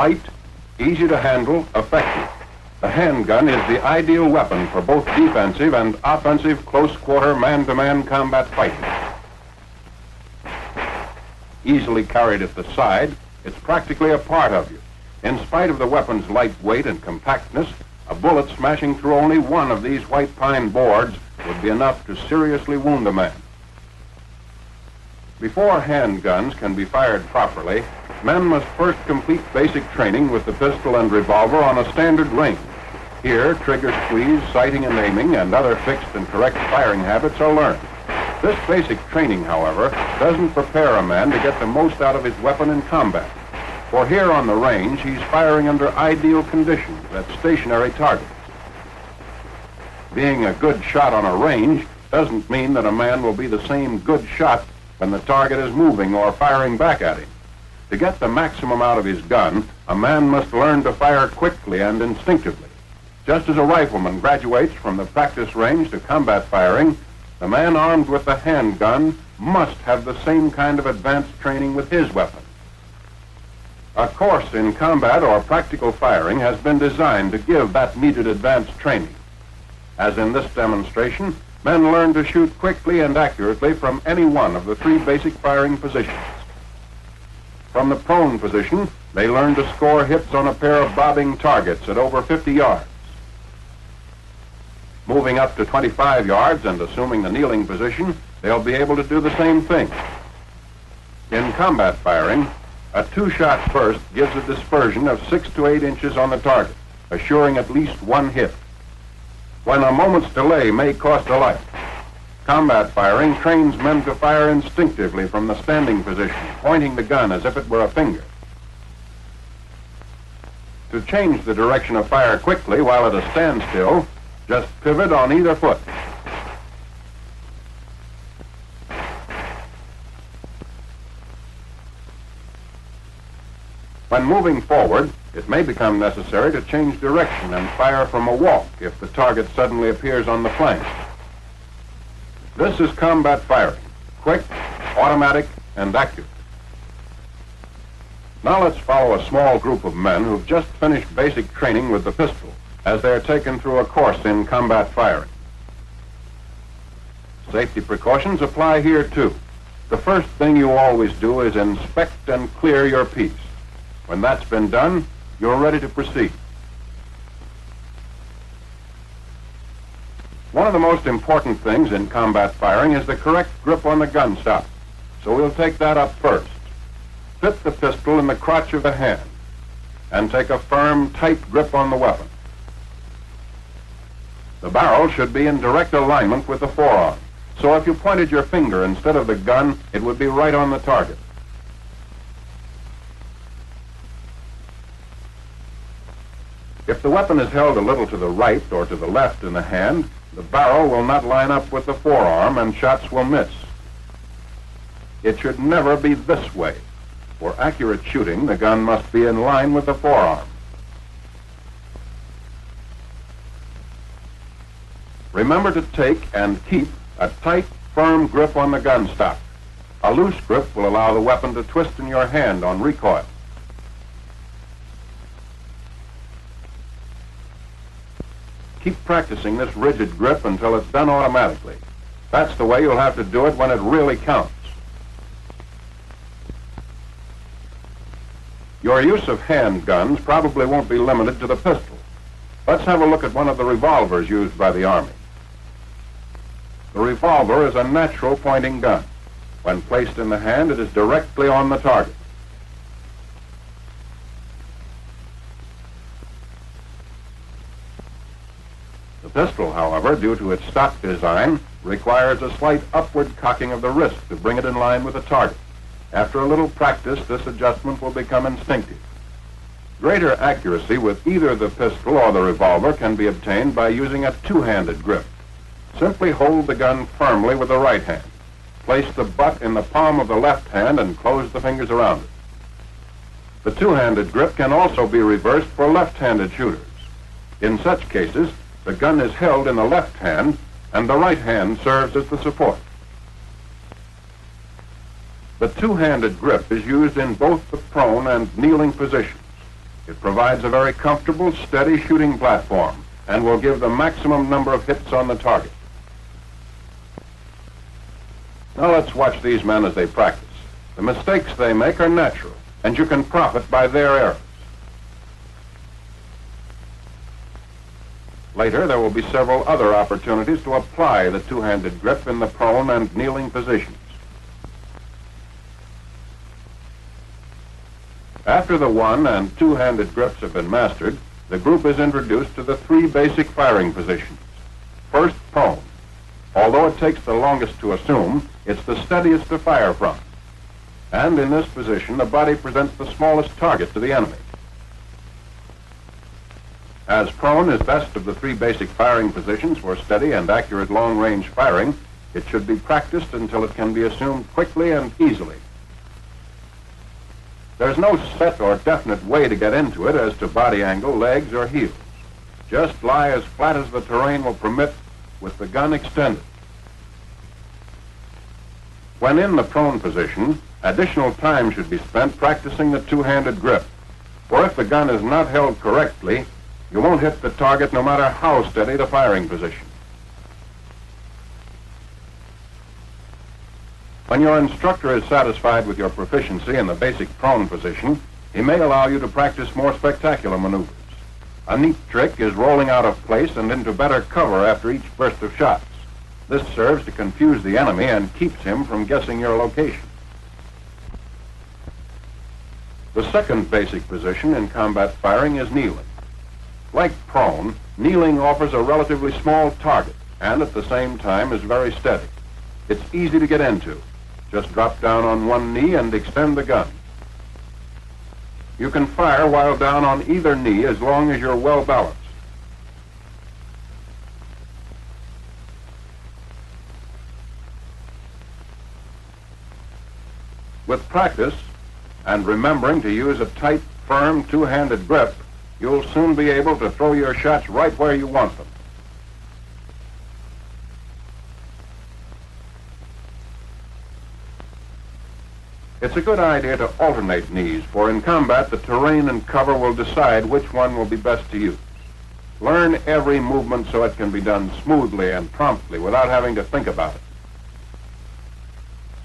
light, easy to handle, effective. The handgun is the ideal weapon for both defensive and offensive close-quarter man-to-man combat fighting. Easily carried at the side, it's practically a part of you. In spite of the weapon's light weight and compactness, a bullet smashing through only one of these white pine boards would be enough to seriously wound a man. Before handguns can be fired properly, men must first complete basic training with the pistol and revolver on a standard range. Here, trigger squeeze, sighting and aiming, and other fixed and correct firing habits are learned. This basic training, however, doesn't prepare a man to get the most out of his weapon in combat. For here on the range, he's firing under ideal conditions at stationary targets. Being a good shot on a range doesn't mean that a man will be the same good shot when the target is moving or firing back at him. To get the maximum out of his gun, a man must learn to fire quickly and instinctively. Just as a rifleman graduates from the practice range to combat firing, the man armed with the handgun must have the same kind of advanced training with his weapon. A course in combat or practical firing has been designed to give that needed advanced training. As in this demonstration, men learn to shoot quickly and accurately from any one of the three basic firing positions. From the prone position, they learn to score hits on a pair of bobbing targets at over 50 yards. Moving up to 25 yards and assuming the kneeling position, they'll be able to do the same thing. In combat firing, a two-shot burst gives a dispersion of 6 to 8 inches on the target, assuring at least one hit. When a moment's delay may cost a life, combat firing trains men to fire instinctively from the standing position, pointing the gun as if it were a finger. To change the direction of fire quickly while at a standstill, just pivot on either foot. When moving forward, it may become necessary to change direction and fire from a walk if the target suddenly appears on the flank. This is combat firing, quick, automatic, and accurate. Now let's follow a small group of men who've just finished basic training with the pistol as they're taken through a course in combat firing. Safety precautions apply here too. The first thing you always do is inspect and clear your piece. When that's been done, you're ready to proceed. One of the most important things in combat firing is the correct grip on the gun stock. So we'll take that up first. Fit the pistol in the crotch of the hand and take a firm, tight grip on the weapon. The barrel should be in direct alignment with the forearm. So if you pointed your finger instead of the gun, it would be right on the target. If the weapon is held a little to the right or to the left in the hand, the barrel will not line up with the forearm and shots will miss. It should never be this way. For accurate shooting, the gun must be in line with the forearm. Remember to take and keep a tight, firm grip on the gun stock. A loose grip will allow the weapon to twist in your hand on recoil. Keep practicing this rigid grip until it's done automatically. That's the way you'll have to do it when it really counts. Your use of handguns probably won't be limited to the pistol. Let's have a look at one of the revolvers used by the Army. The revolver is a natural pointing gun. When placed in the hand, it is directly on the target. The pistol, however, due to its stock design, requires a slight upward cocking of the wrist to bring it in line with the target. After a little practice, this adjustment will become instinctive. Greater accuracy with either the pistol or the revolver can be obtained by using a two-handed grip. Simply hold the gun firmly with the right hand. Place the butt in the palm of the left hand and close the fingers around it. The two-handed grip can also be reversed for left-handed shooters. In such cases, the gun is held in the left hand and the right hand serves as the support. The two-handed grip is used in both the prone and kneeling positions. It provides a very comfortable, steady shooting platform and will give the maximum number of hits on the target. Now let's watch these men as they practice. The mistakes they make are natural, and you can profit by their errors. Later, there will be several other opportunities to apply the two-handed grip in the prone and kneeling positions. After the one- and two-handed grips have been mastered, the group is introduced to the three basic firing positions. First, prone. Although it takes the longest to assume, it's the steadiest to fire from. And in this position, the body presents the smallest target to the enemy. As prone is best of the three basic firing positions for steady and accurate long-range firing, it should be practiced until it can be assumed quickly and easily. There's no set or definite way to get into it as to body angle, legs, or heels. Just lie as flat as the terrain will permit with the gun extended. When in the prone position, additional time should be spent practicing the two-handed grip. For if the gun is not held correctly, you won't hit the target no matter how steady the firing position. When your instructor is satisfied with your proficiency in the basic prone position, he may allow you to practice more spectacular maneuvers. A neat trick is rolling out of place and into better cover after each burst of shots. This serves to confuse the enemy and keeps him from guessing your location. The second basic position in combat firing is kneeling. Like prone, kneeling offers a relatively small target and at the same time is very steady. It's easy to get into. Just drop down on one knee and extend the gun. You can fire while down on either knee as long as you're well balanced. With practice and remembering to use a tight, firm, two-handed grip, you'll soon be able to throw your shots right where you want them. It's a good idea to alternate knees, for in combat the terrain and cover will decide which one will be best to use. Learn every movement so it can be done smoothly and promptly without having to think about it.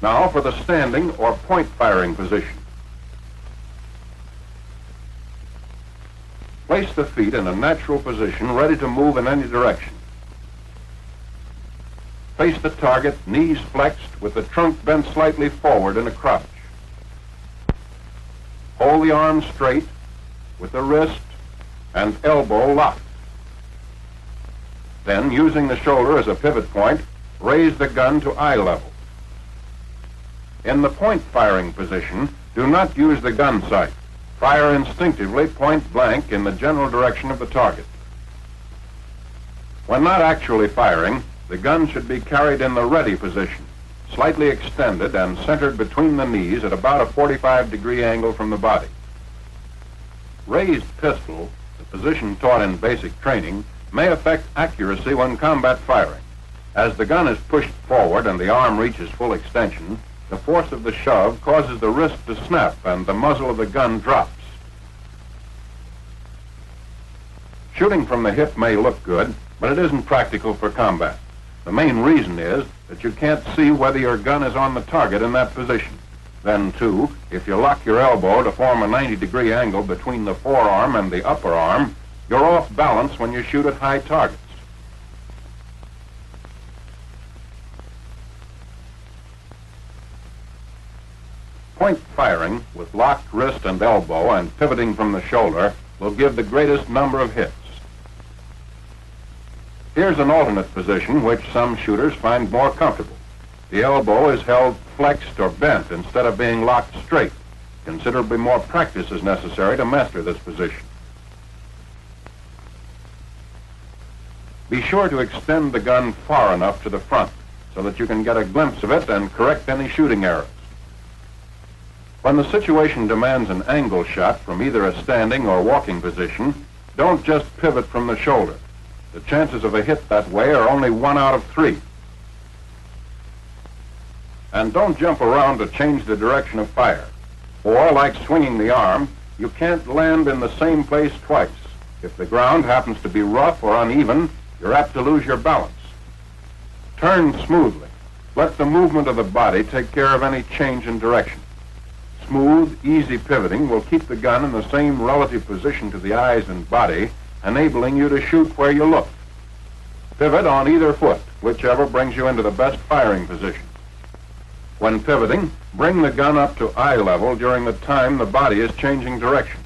Now for the standing or point firing position. Place the feet in a natural position ready to move in any direction. Face the target, knees flexed, with the trunk bent slightly forward in a crouch. Hold the arm straight with the wrist and elbow locked. Then, using the shoulder as a pivot point, raise the gun to eye level. In the point firing position, do not use the gun sight. Fire instinctively point blank in the general direction of the target. When not actually firing, the gun should be carried in the ready position, slightly extended and centered between the knees at about a 45-degree angle from the body. Raised pistol, the position taught in basic training, may affect accuracy when combat firing. As the gun is pushed forward and the arm reaches full extension, the force of the shove causes the wrist to snap and the muzzle of the gun drops. Shooting from the hip may look good, but it isn't practical for combat. The main reason is that you can't see whether your gun is on the target in that position. Then, too, if you lock your elbow to form a 90-degree angle between the forearm and the upper arm, you're off balance when you shoot at high targets. Point firing with locked wrist and elbow and pivoting from the shoulder will give the greatest number of hits. Here's an alternate position which some shooters find more comfortable. The elbow is held flexed or bent instead of being locked straight. Considerably more practice is necessary to master this position. Be sure to extend the gun far enough to the front so that you can get a glimpse of it and correct any shooting errors. When the situation demands an angle shot from either a standing or walking position, don't just pivot from the shoulder. The chances of a hit that way are only 1 out of 3. And don't jump around to change the direction of fire. Or, like swinging the arm, You can't land in the same place twice. If the ground happens to be rough or uneven, you're apt to lose your balance. Turn smoothly. Let the movement of the body take care of any change in direction. Smooth, easy pivoting will keep the gun in the same relative position to the eyes and body, enabling you to shoot where you look. Pivot on either foot, whichever brings you into the best firing position. When pivoting, bring the gun up to eye level during the time the body is changing direction.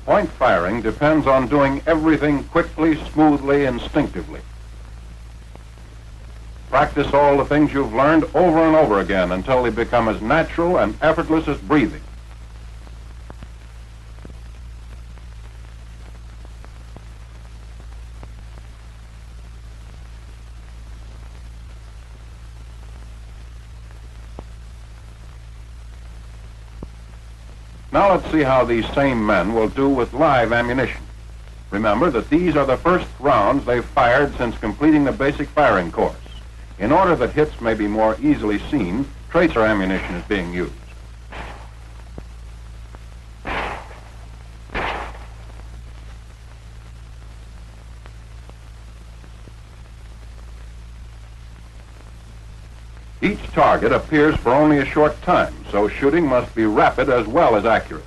Point firing depends on doing everything quickly, smoothly, instinctively. Practice all the things you've learned over and over again until they become as natural and effortless as breathing. Now let's see how these same men will do with live ammunition. Remember that these are the first rounds they've fired since completing the basic firing course. In order that hits may be more easily seen, tracer ammunition is being used. Each target appears for only a short time, so shooting must be rapid as well as accurate.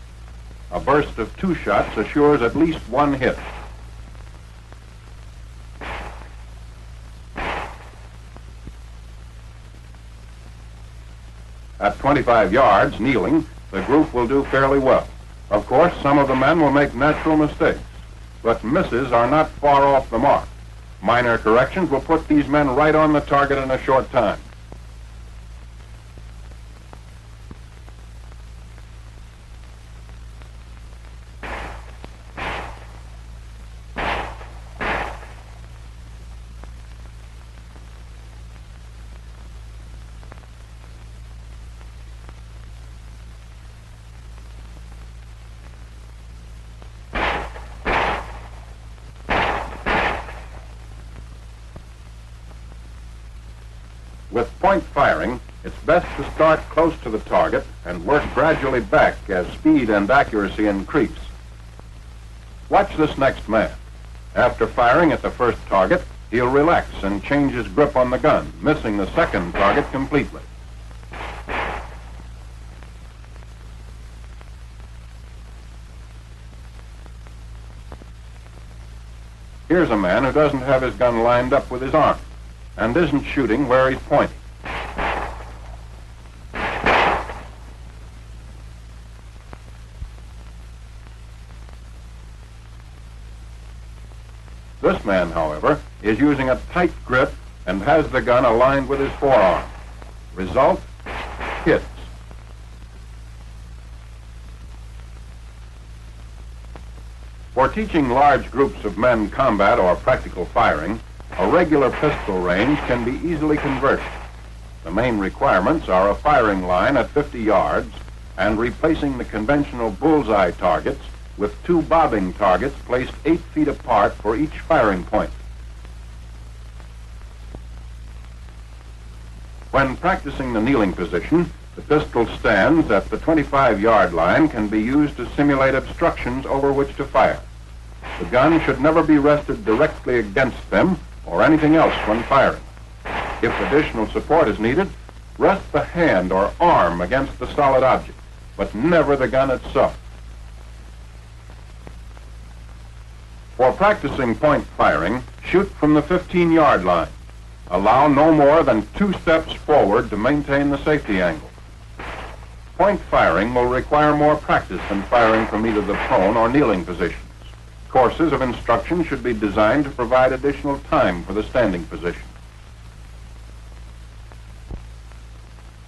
A burst of 2 shots assures at least 1 hit. At 25 yards, kneeling, the group will do fairly well. Of course, some of the men will make natural mistakes, but misses are not far off the mark. Minor corrections will put these men right on the target in a short time. With point firing, it's best to start close to the target and work gradually back as speed and accuracy increase. Watch this next man. After firing at the first target, he'll relax and change his grip on the gun, missing the second target completely. Here's a man who doesn't have his gun lined up with his arm and isn't shooting where he's pointing. This man, however, is using a tight grip and has the gun aligned with his forearm. Result, hits. For teaching large groups of men combat or practical firing, a regular pistol range can be easily converted. The main requirements are a firing line at 50 yards and replacing the conventional bullseye targets with 2 bobbing targets placed 8 feet apart for each firing point. When practicing the kneeling position, the pistol stands at the 25-yard line can be used to simulate obstructions over which to fire. The gun should never be rested directly against them or anything else when firing. If additional support is needed, rest the hand or arm against the solid object, but never the gun itself. For practicing point firing, shoot from the 15-yard line. Allow no more than 2 steps forward to maintain the safety angle. Point firing will require more practice than firing from either the prone or kneeling positions. Courses of instruction should be designed to provide additional time for the standing position.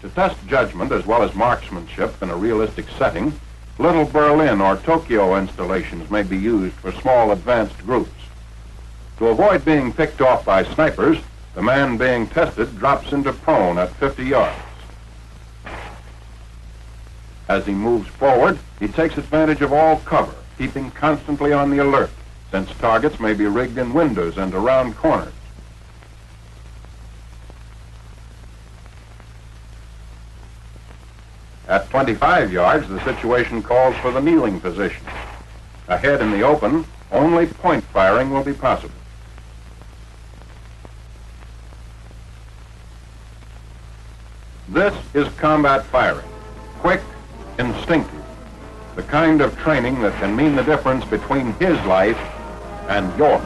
To test judgment as well as marksmanship in a realistic setting, Little Berlin or Tokyo installations may be used for small advanced groups. To avoid being picked off by snipers, the man being tested drops into prone at 50 yards. As he moves forward, he takes advantage of all cover, keeping constantly on the alert, since targets may be rigged in windows and around corners. At 25 yards, the situation calls for the kneeling position. Ahead in the open, only point firing will be possible. This is combat firing, quick, instinctive, the kind of training that can mean the difference between his life and yours.